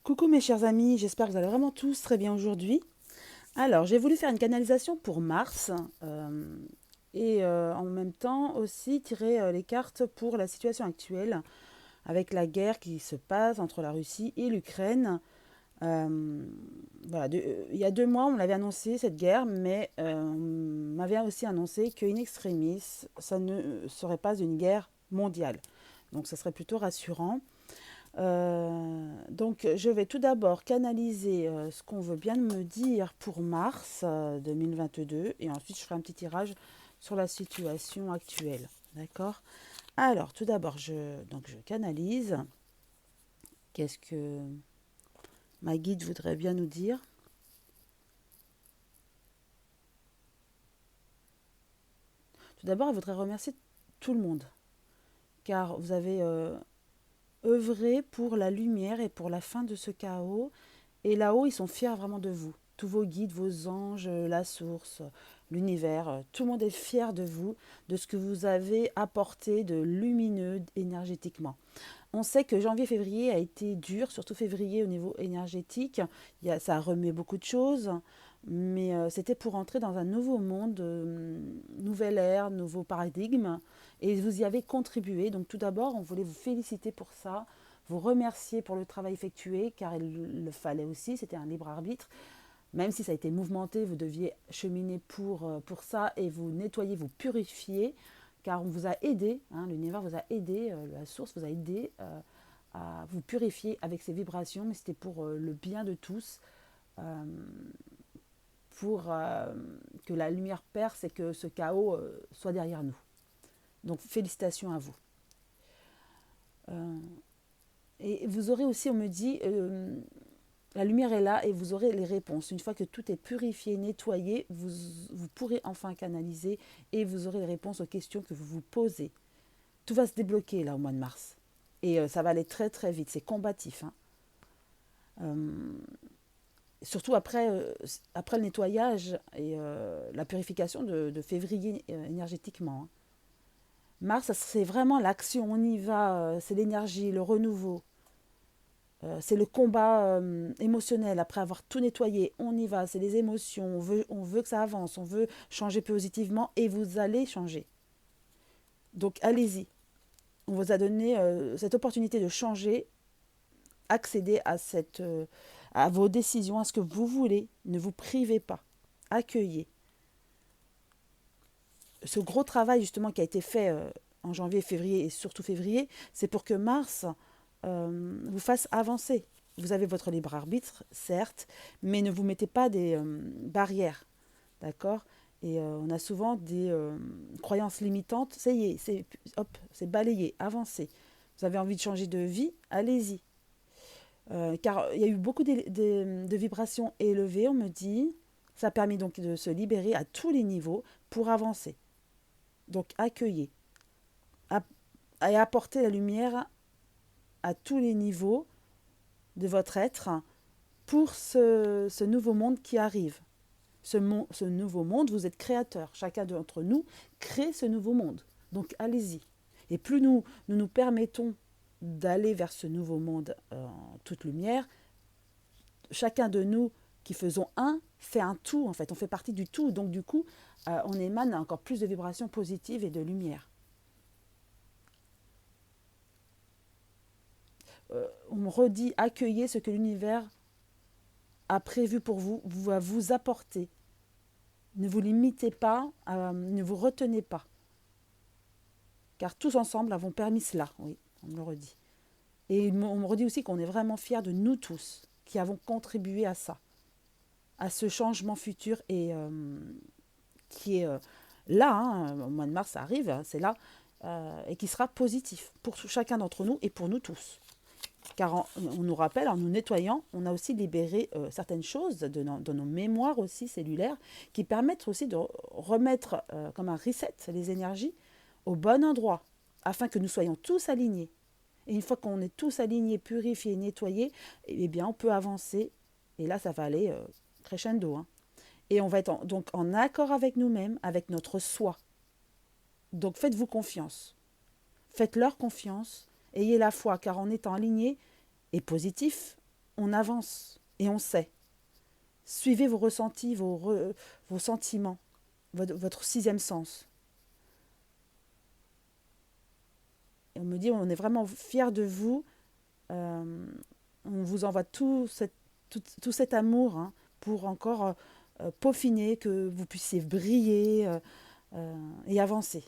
Coucou mes chers amis, j'espère que vous allez vraiment tous très bien aujourd'hui. Alors, j'ai voulu faire une canalisation pour Mars et en même temps aussi tirer les cartes pour la situation actuelle avec la guerre qui se passe entre la Russie et l'Ukraine. Euh, il y a 2 mois, on l'avait annoncé cette guerre, mais on m'avait aussi annoncé que in extremis, ça ne serait pas une guerre mondiale. Donc, ça serait plutôt rassurant. Donc, je vais tout d'abord canaliser ce qu'on veut bien me dire pour mars 2022 et ensuite je ferai un petit tirage sur la situation actuelle. D'accord? Alors, tout d'abord, je canalise. Qu'est-ce que ma guide voudrait bien nous dire? Tout d'abord, elle voudrait remercier tout le monde car vous avez œuvré pour la lumière et pour la fin de ce chaos. Et là-haut, ils sont fiers vraiment de vous. Tous vos guides, vos anges, la source, l'univers, tout le monde est fier de vous, de ce que vous avez apporté de lumineux énergétiquement. On sait que janvier-février a été dur, surtout février au niveau énergétique. Ça remet beaucoup de choses, mais c'était pour entrer dans un nouveau monde, nouvelle ère, nouveau paradigme. Et vous y avez contribué. Donc tout d'abord, on voulait vous féliciter pour ça, vous remercier pour le travail effectué, car il le fallait aussi, c'était un libre arbitre. Même si ça a été mouvementé, vous deviez cheminer pour ça et vous nettoyer, vous purifier, car on vous a aidé, hein, l'univers vous a aidé, la source vous a aidé à vous purifier avec ces vibrations, mais c'était pour le bien de tous, euh, pour que la lumière perce et que ce chaos soit derrière nous. Donc félicitations à vous. Euh, et vous aurez aussi, on me dit, la lumière est là et vous aurez les réponses. Une fois que tout est purifié, nettoyé, vous pourrez enfin canaliser et vous aurez les réponses aux questions que vous vous posez. Tout va se débloquer là au mois de mars. Et ça va aller très très vite. C'est combatif, hein. Euh, Surtout après le nettoyage et la purification de février énergétiquement, hein. Mars, c'est vraiment l'action. On y va. C'est l'énergie, le renouveau. C'est le combat émotionnel après avoir tout nettoyé. On y va, c'est les émotions. On veut que ça avance, on veut changer positivement et vous allez changer. Donc allez-y. On vous a donné cette opportunité de changer, accéder à vos décisions, à ce que vous voulez. Ne vous privez pas. Accueillez. Ce gros travail justement qui a été fait en janvier, février et surtout février, c'est pour que Mars vous fasse avancer. Vous avez votre libre arbitre, certes, mais ne vous mettez pas des barrières, d'accord? Et on a souvent des croyances limitantes. Ça y est, c'est balayé, avancez. Vous avez envie de changer de vie, allez-y. Car il y a eu beaucoup de vibrations élevées, on me dit. Ça a permis donc de se libérer à tous les niveaux pour avancer. Donc accueillez et apporter la lumière à tous les niveaux de votre être pour ce nouveau monde qui arrive. Ce nouveau monde, vous êtes créateur. Chacun d'entre nous crée ce nouveau monde. Donc allez-y. Et plus nous permettons d'aller vers ce nouveau monde en toute lumière, chacun de nous qui faisons un fait un tout en fait. On fait partie du tout. Donc du coup, on émane encore plus de vibrations positives et de lumière. On me redit accueillez ce que l'univers a prévu pour vous, va vous apporter. Ne vous limitez pas, ne vous retenez pas. Car tous ensemble avons permis cela, oui, on me le redit. Et on me redit aussi qu'on est vraiment fiers de nous tous qui avons contribué à ça, à ce changement futur et qui est là, hein, au mois de mars ça arrive, hein, c'est là, et qui sera positif pour chacun d'entre nous et pour nous tous. Car on nous rappelle, en nous nettoyant, on a aussi libéré certaines choses de nos mémoires aussi cellulaires qui permettent aussi de remettre comme un reset les énergies au bon endroit afin que nous soyons tous alignés. Et une fois qu'on est tous alignés, purifiés, nettoyés, eh bien on peut avancer. Et là, ça va aller crescendo, hein. Et on va être donc en accord avec nous-mêmes, avec notre soi. Donc faites-vous confiance. Faites-leur confiance. Ayez la foi, car en étant alignés et positif, on avance et on sait. Suivez vos ressentis, vos sentiments, votre sixième sens. Et on me dit, on est vraiment fiers de vous. On vous envoie tout cet amour, hein, pour encore peaufiner, que vous puissiez briller et avancer.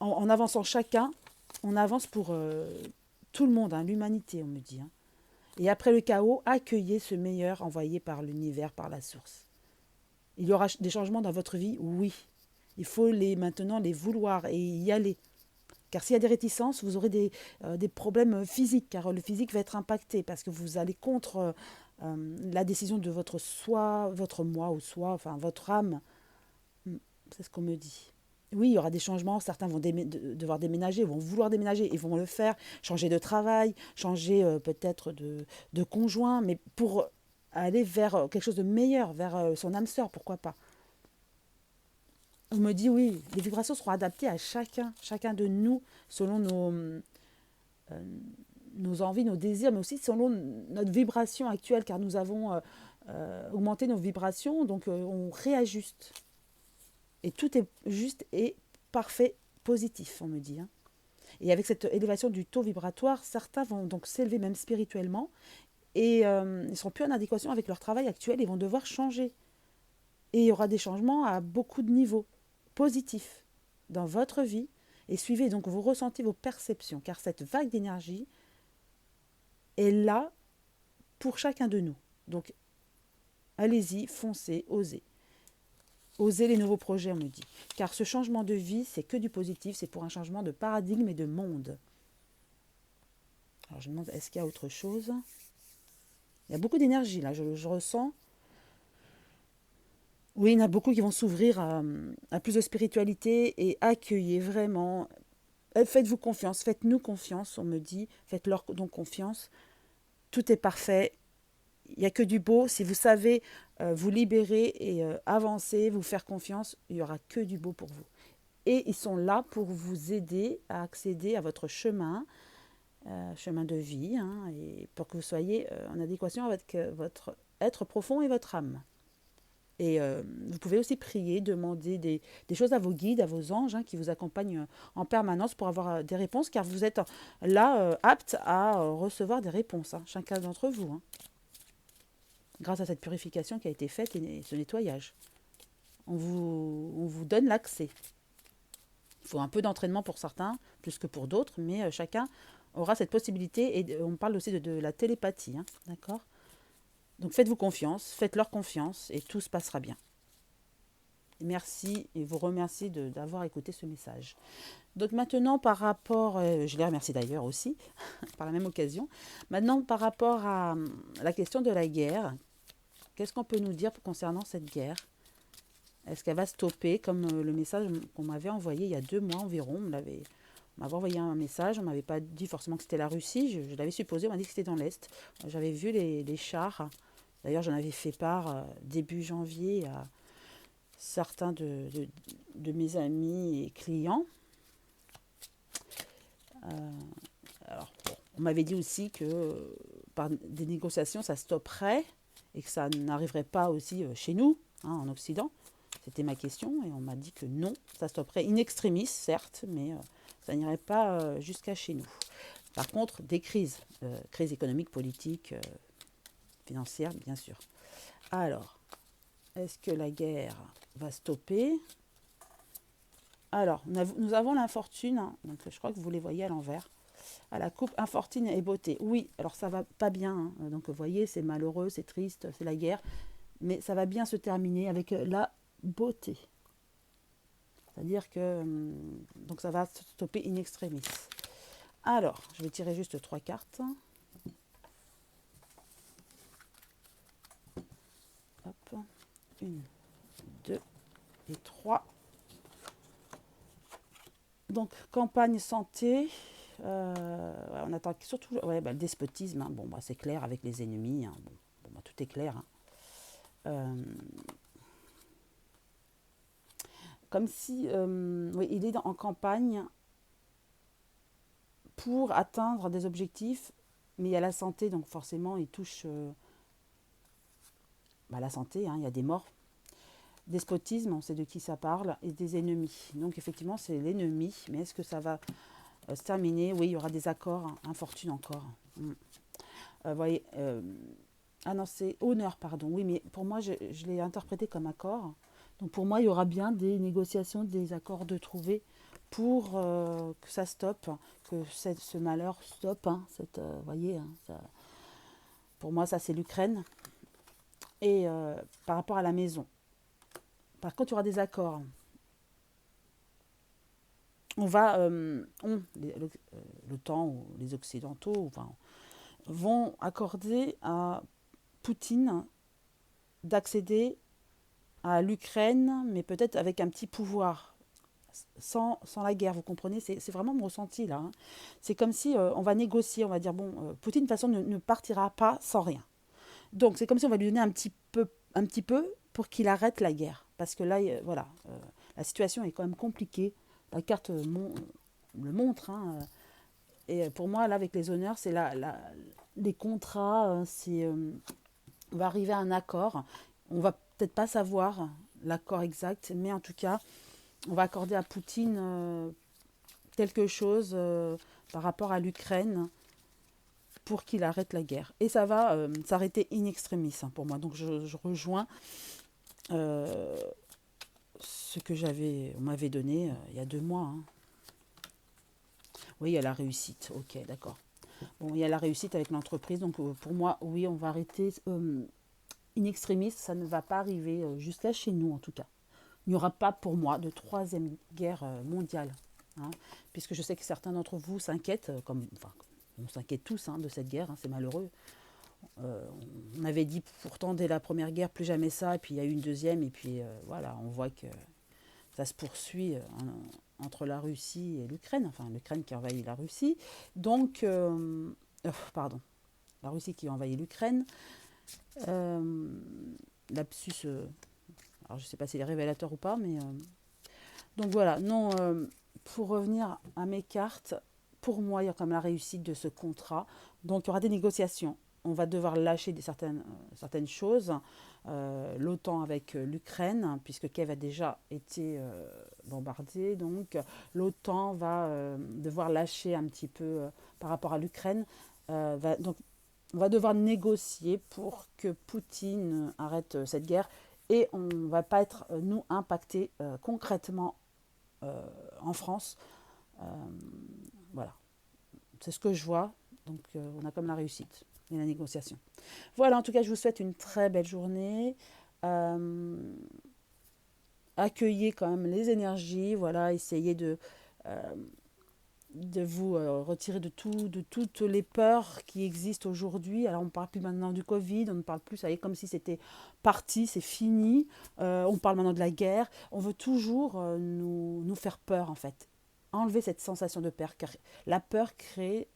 En avançant chacun, on avance pour tout le monde, hein, l'humanité, on me dit. Hein. Et après le chaos, accueillez ce meilleur envoyé par l'univers, par la source. Il y aura des changements dans votre vie, oui. Il faut maintenant les vouloir et y aller. Car s'il y a des réticences, vous aurez des problèmes physiques, car le physique va être impacté, parce que vous allez contre la décision de votre soi, votre moi ou soi, enfin votre âme. C'est ce qu'on me dit. Oui, il y aura des changements, certains vont devoir déménager, vont vouloir déménager, ils vont le faire, changer de travail, changer peut-être de conjoint, mais pour aller vers quelque chose de meilleur, vers son âme sœur, pourquoi pas. On me dit oui, les vibrations seront adaptées à chacun de nous, selon nos envies, nos désirs, mais aussi selon notre vibration actuelle, car nous avons augmenté nos vibrations, donc on réajuste. Et tout est juste et parfait, positif, on me dit. Hein. Et avec cette élévation du taux vibratoire, certains vont donc s'élever même spirituellement et ils ne seront plus en adéquation avec leur travail actuel, ils vont devoir changer. Et il y aura des changements à beaucoup de niveaux positifs dans votre vie. Et suivez donc vos ressentis, vos perceptions, car cette vague d'énergie est là pour chacun de nous. Donc, allez-y, foncez, osez. Osez les nouveaux projets, on me dit. Car ce changement de vie, c'est que du positif, c'est pour un changement de paradigme et de monde. Alors je me demande, est-ce qu'il y a autre chose? Il y a beaucoup d'énergie là, je ressens. Oui, il y en a beaucoup qui vont s'ouvrir à plus de spiritualité et accueillez vraiment. Faites-vous confiance, faites-nous confiance, on me dit. Faites-leur donc confiance. Tout est parfait. Il n'y a que du beau. Si vous savez vous libérer et avancer, vous faire confiance, il n'y aura que du beau pour vous. Et ils sont là pour vous aider à accéder à votre chemin de vie, hein, et pour que vous soyez en adéquation avec votre être profond et votre âme. Et vous pouvez aussi prier, demander des choses à vos guides, à vos anges, hein, qui vous accompagnent en permanence pour avoir des réponses, car vous êtes là apte à recevoir des réponses, hein, chacun d'entre vous. Hein, grâce à cette purification qui a été faite et ce nettoyage. On vous donne l'accès. Il faut un peu d'entraînement pour certains, plus que pour d'autres, mais chacun aura cette possibilité. Et on parle aussi de la télépathie, hein, d'accord ? Donc faites-vous confiance, faites-leur confiance et tout se passera bien. Merci et vous remercie d'avoir écouté ce message. Donc maintenant par rapport, je les remercie d'ailleurs aussi, par la même occasion. Maintenant par rapport à la question de la guerre, qu'est-ce qu'on peut nous dire concernant cette guerre ? Est-ce qu'elle va stopper comme le message qu'on m'avait envoyé il y a 2 mois environ? On m'avait envoyé un message, on ne m'avait pas dit forcément que c'était la Russie, je l'avais supposé, on m'a dit que c'était dans l'Est. J'avais vu les chars, d'ailleurs j'en avais fait part début janvier à certains de mes amis et clients. Alors, bon, on m'avait dit aussi que par des négociations ça stopperait et que ça n'arriverait pas aussi chez nous, hein, en Occident. C'était ma question et on m'a dit que non, ça stopperait in extremis, certes, mais ça n'irait pas jusqu'à chez nous. Par contre, des crises économiques, politiques, financières, bien sûr. Alors, est-ce que la guerre va stopper? Alors, nous avons l'infortune, hein, donc je crois que vous les voyez à l'envers. À la coupe infortune et beauté. Oui, alors ça va pas bien, hein, donc vous voyez, c'est malheureux, c'est triste, c'est la guerre, mais ça va bien se terminer avec la beauté. C'est-à-dire que donc ça va stopper in extremis. Alors, je vais tirer juste 3 cartes. Hop, 1, 2 et 3. Donc, campagne santé. On attend surtout le despotisme. Hein. Bon, c'est clair avec les ennemis. Hein. Bon, tout est clair. Hein. Comme si il est en campagne pour atteindre des objectifs mais il y a la santé, donc forcément, il touche la santé, hein, il y a des morts. Despotisme, on sait de qui ça parle, et des ennemis. Donc effectivement, c'est l'ennemi, mais est-ce que ça va se terminer? Oui, il y aura des accords, hein, infortune encore. Voyez, ah non, c'est honneur, pardon. Oui, mais pour moi, je l'ai interprété comme accord. Donc pour moi, il y aura bien des négociations, des accords de trouver pour que ça stoppe, que ce malheur stoppe. Hein, voyez, hein, pour moi, ça c'est l'Ukraine. Et par rapport à la maison. Par contre, il y aura des accords. On va, l'OTAN ou les Occidentaux enfin, vont accorder à Poutine d'accéder à l'Ukraine, mais peut-être avec un petit pouvoir, sans la guerre, vous comprenez, c'est vraiment mon ressenti là. Hein. C'est comme si on va négocier, on va dire, bon, Poutine de toute façon ne partira pas sans rien. Donc c'est comme si on va lui donner un petit peu pour qu'il arrête la guerre. Parce que là, voilà, la situation est quand même compliquée. La carte le montre. Hein, et pour moi, là, avec les honneurs, c'est les contrats, on va arriver à un accord. On va peut-être pas savoir l'accord exact, mais en tout cas, on va accorder à Poutine quelque chose par rapport à l'Ukraine pour qu'il arrête la guerre. Et ça va s'arrêter in extremis hein, pour moi. Donc je rejoins euh, ce que on m'avait donné il y a 2 mois. Hein. Oui, il y a la réussite. Ok, d'accord. Bon, il y a la réussite avec l'entreprise. Donc pour moi, oui, on va arrêter in extremis. Ça ne va pas arriver jusqu'à chez nous en tout cas. Il n'y aura pas pour moi de troisième guerre mondiale. Hein, puisque je sais que certains d'entre vous s'inquiètent, enfin, on s'inquiète tous hein, de cette guerre, hein, c'est malheureux. On avait dit pourtant dès la première guerre, plus jamais ça, et puis il y a eu une deuxième, et puis voilà, on voit que ça se poursuit entre la Russie et l'Ukraine, enfin l'Ukraine qui envahit la Russie. Donc, pardon, la Russie qui envahit l'Ukraine. Lapsus, alors je ne sais pas si c'est révélateur ou pas, mais donc voilà, non, pour revenir à mes cartes, pour moi, il y a quand même la réussite de ce contrat. Donc il y aura des négociations. On va devoir lâcher certaines choses. L'OTAN avec l'Ukraine, hein, puisque Kiev a déjà été bombardé. Donc l'OTAN va devoir lâcher un petit peu par rapport à l'Ukraine. Donc on va devoir négocier pour que Poutine arrête cette guerre et on ne va pas être, nous, impactés concrètement en France. Euh, voilà, c'est ce que je vois. Donc on a comme la réussite et la négociation. Voilà, en tout cas, je vous souhaite une très belle journée. Euh, Accueillez quand même les énergies. Voilà, essayez de vous retirer de toutes les peurs qui existent aujourd'hui. Alors on ne parle plus maintenant du Covid, on ne parle plus, ça y est, comme si c'était parti, c'est fini. On parle maintenant de la guerre. On veut toujours nous faire peur en fait. Enlever cette sensation de peur, car la peur crée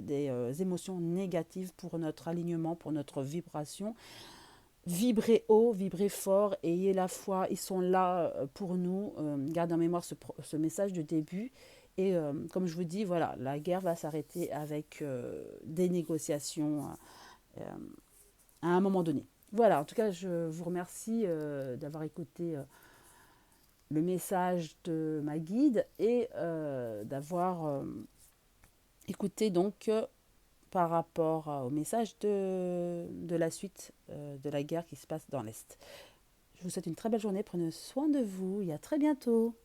des émotions négatives pour notre alignement, pour notre vibration. Vibrez haut, vibrez fort, ayez la foi, ils sont là pour nous. Gardez en mémoire ce message de début. Et comme je vous dis, voilà, la guerre va s'arrêter avec des négociations euh, à un moment donné. Voilà, en tout cas, je vous remercie d'avoir écouté le message de ma guide et d'avoir écouté donc par rapport au message de la suite de la guerre qui se passe dans l'Est. Je vous souhaite une très belle journée, prenez soin de vous et à très bientôt.